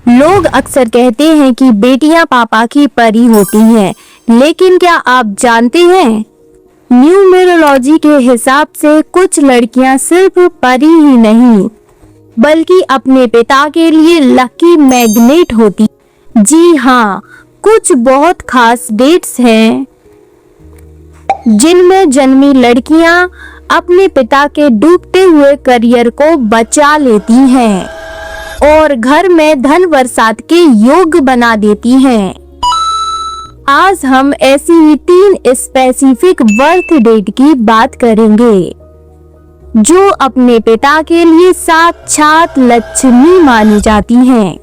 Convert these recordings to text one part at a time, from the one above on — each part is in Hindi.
लोग अक्सर कहते हैं कि बेटियां पापा की परी होती हैं, लेकिन क्या आप जानते हैं न्यूमेरोलॉजी के हिसाब से कुछ लड़कियां सिर्फ परी ही नहीं बल्कि अपने पिता के लिए लकी मैग्नेट होती। जी हाँ, कुछ बहुत खास डेट्स हैं जिनमें जन्मी लड़कियां अपने पिता के डूबते हुए करियर को बचा लेती हैं और घर में धन बरसात के योग बना देती हैं। आज हम ऐसी ही 3 स्पेसिफिक बर्थ डेट की बात करेंगे जो अपने पिता के लिए साक्षात लक्ष्मी मानी जाती हैं।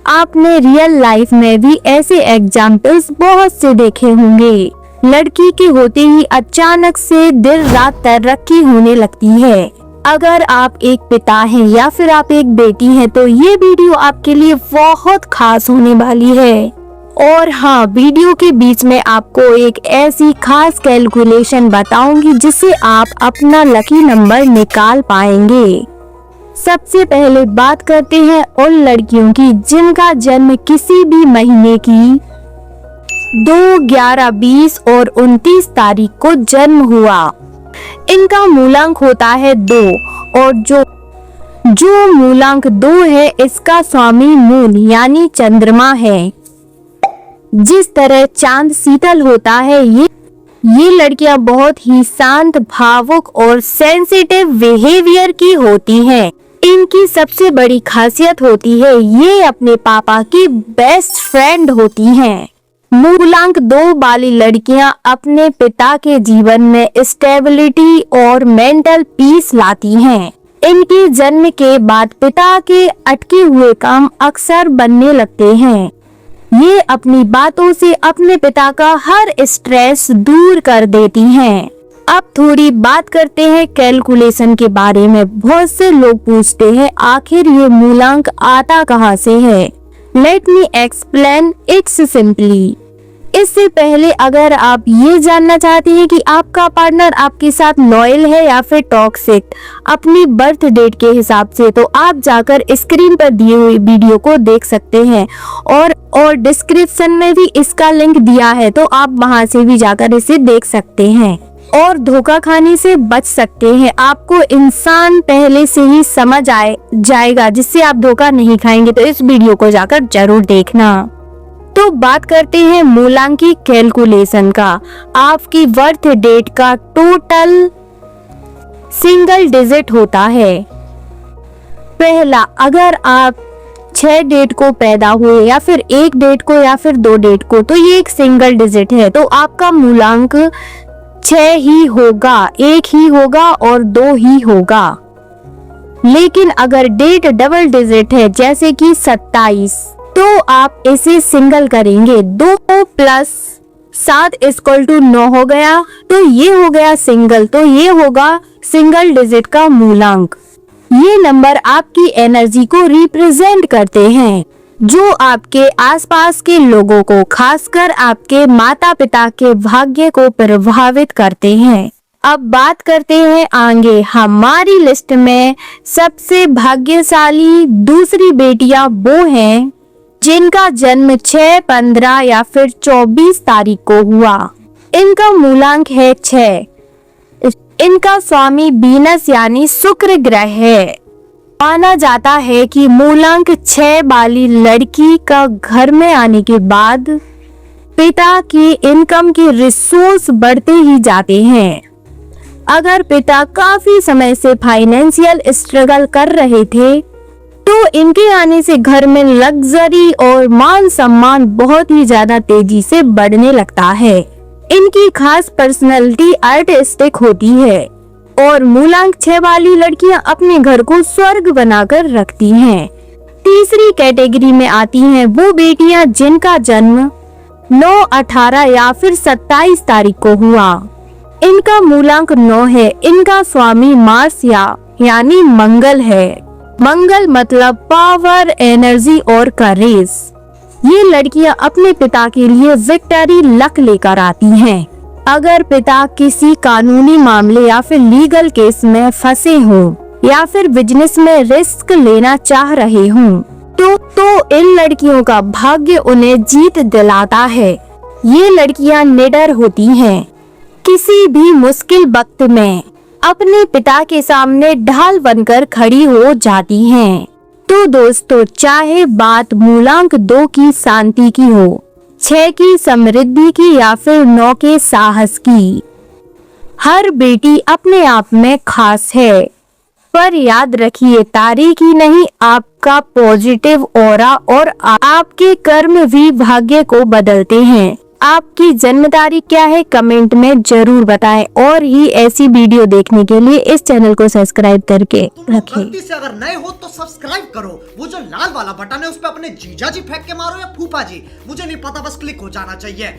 आपने रियल लाइफ में भी ऐसे एग्जाम्पल्स बहुत से देखे होंगे। लड़की के होते ही अचानक से दिन रात तरक्की होने लगती है। अगर आप एक पिता हैं या फिर आप एक बेटी हैं तो ये वीडियो आपके लिए बहुत खास होने वाली है। और हाँ, वीडियो के बीच में आपको एक ऐसी खास कैलकुलेशन बताऊंगी जिससे आप अपना लकी नंबर निकाल पाएंगे। सबसे पहले बात करते हैं उन लड़कियों की जिनका जन्म किसी भी महीने की 2, 11, 20 और 29 तारीख को जन्म हुआ। इनका मूलांक होता है 2 और जो मूलांक 2 है इसका स्वामी मून यानी चंद्रमा है। जिस तरह चांद शीतल होता है, ये लड़कियां बहुत ही शांत, भावुक और सेंसिटिव बिहेवियर की होती हैं। इनकी सबसे बड़ी खासियत होती है ये अपने पापा की बेस्ट फ्रेंड होती हैं। मूलांक 2 वाली लड़कियां अपने पिता के जीवन में स्टेबिलिटी और मेंटल पीस लाती हैं। इनके जन्म के बाद पिता के अटके हुए काम अक्सर बनने लगते हैं। ये अपनी बातों से अपने पिता का हर स्ट्रेस दूर कर देती हैं। अब थोड़ी बात करते हैं कैलकुलेशन के बारे में। बहुत से लोग पूछते हैं आखिर ये मूलांक आता कहाँ से है। Let me explain it's simply. इससे पहले अगर आप ये जानना चाहते हैं कि आपका पार्टनर आपके साथ लॉयल है या फिर टॉक्सिक अपनी बर्थ डेट के हिसाब से, तो आप जाकर स्क्रीन पर दिए हुए वीडियो को देख सकते हैं और डिस्क्रिप्शन में भी इसका लिंक दिया है, तो आप वहां से भी जाकर इसे देख सकते हैं और धोखा खाने से बच सकते हैं। आपको इंसान पहले से ही समझ जाएगा जिससे आप धोखा नहीं खाएंगे, तो इस वीडियो को जाकर जरूर देखना। तो बात करते हैं मूलांक की कैलकुलेशन का। आपकी बर्थ डेट का टोटल सिंगल डिजिट होता है। पहला, अगर आप 6 डेट को पैदा हुए या फिर 1 डेट को या फिर 2 डेट को, तो ये एक सिंगल डिजिट है, तो आपका मूलांक 6 ही होगा, 1 ही होगा और 2 ही होगा। लेकिन अगर डेट डबल डिजिट है जैसे कि 27, तो आप इसे सिंगल करेंगे। 2 + 7 = 9 हो गया, तो ये हो गया सिंगल, तो ये होगा सिंगल डिजिट का मूलांक। ये नंबर आपकी एनर्जी को रिप्रेजेंट करते हैं जो आपके आसपास के लोगों को, खासकर आपके माता पिता के भाग्य को प्रभावित करते हैं। अब बात करते हैं आगे। हमारी लिस्ट में सबसे भाग्यशाली दूसरी बेटियां वो हैं जिनका जन्म 6, 15 या फिर 24 तारीख को हुआ। इनका मूलांक है 6। इनका स्वामी वीनस यानी शुक्र ग्रह है। माना जाता है कि मूलांक 6 वाली लड़की का घर में आने के बाद पिता की इनकम की रिसोर्स बढ़ते ही जाते हैं। अगर पिता काफी समय से फाइनेंशियल स्ट्रगल कर रहे थे तो इनके आने से घर में लग्जरी और मान सम्मान बहुत ही ज्यादा तेजी से बढ़ने लगता है। इनकी खास पर्सनैलिटी आर्टिस्टिक होती है और मूलांक 6 वाली लड़कियां अपने घर को स्वर्ग बनाकर रखती हैं। तीसरी कैटेगरी में आती हैं वो बेटियां जिनका जन्म 9, 18 या फिर 27 तारीख को हुआ। इनका मूलांक 9 है। इनका स्वामी मार्स यानी मंगल है। मंगल मतलब पावर, एनर्जी और करेज। ये लड़कियां अपने पिता के लिए विक्ट्री लक लेकर आती हैं। अगर पिता किसी कानूनी मामले या फिर लीगल केस में फंसे हों या फिर बिजनेस में रिस्क लेना चाह रहे हों तो इन लड़कियों का भाग्य उन्हें जीत दिलाता है। ये लड़कियां निडर होती हैं, किसी भी मुश्किल वक्त में अपने पिता के सामने ढाल बनकर खड़ी हो जाती हैं। तो दोस्तों, चाहे बात मूलांक 2 की शांति की हो, 6 की समृद्धि की या फिर 9 के साहस की, हर बेटी अपने आप में खास है। पर याद रखिए, तारीख ही नहीं, आपका पॉजिटिव ऑरा और आपके कर्म भी भाग्य को बदलते हैं। आपकी जन्म तारीख क्या है, कमेंट में जरूर बताएं। और ही ऐसी वीडियो देखने के लिए इस चैनल को सब्सक्राइब करके रखें। गलती से अगर नए हो तो सब्सक्राइब करो, वो जो लाल वाला बटन है उस पर अपने जीजा जी फेंक के मारो या फूफा जी, मुझे नहीं पता, बस क्लिक हो जाना चाहिए।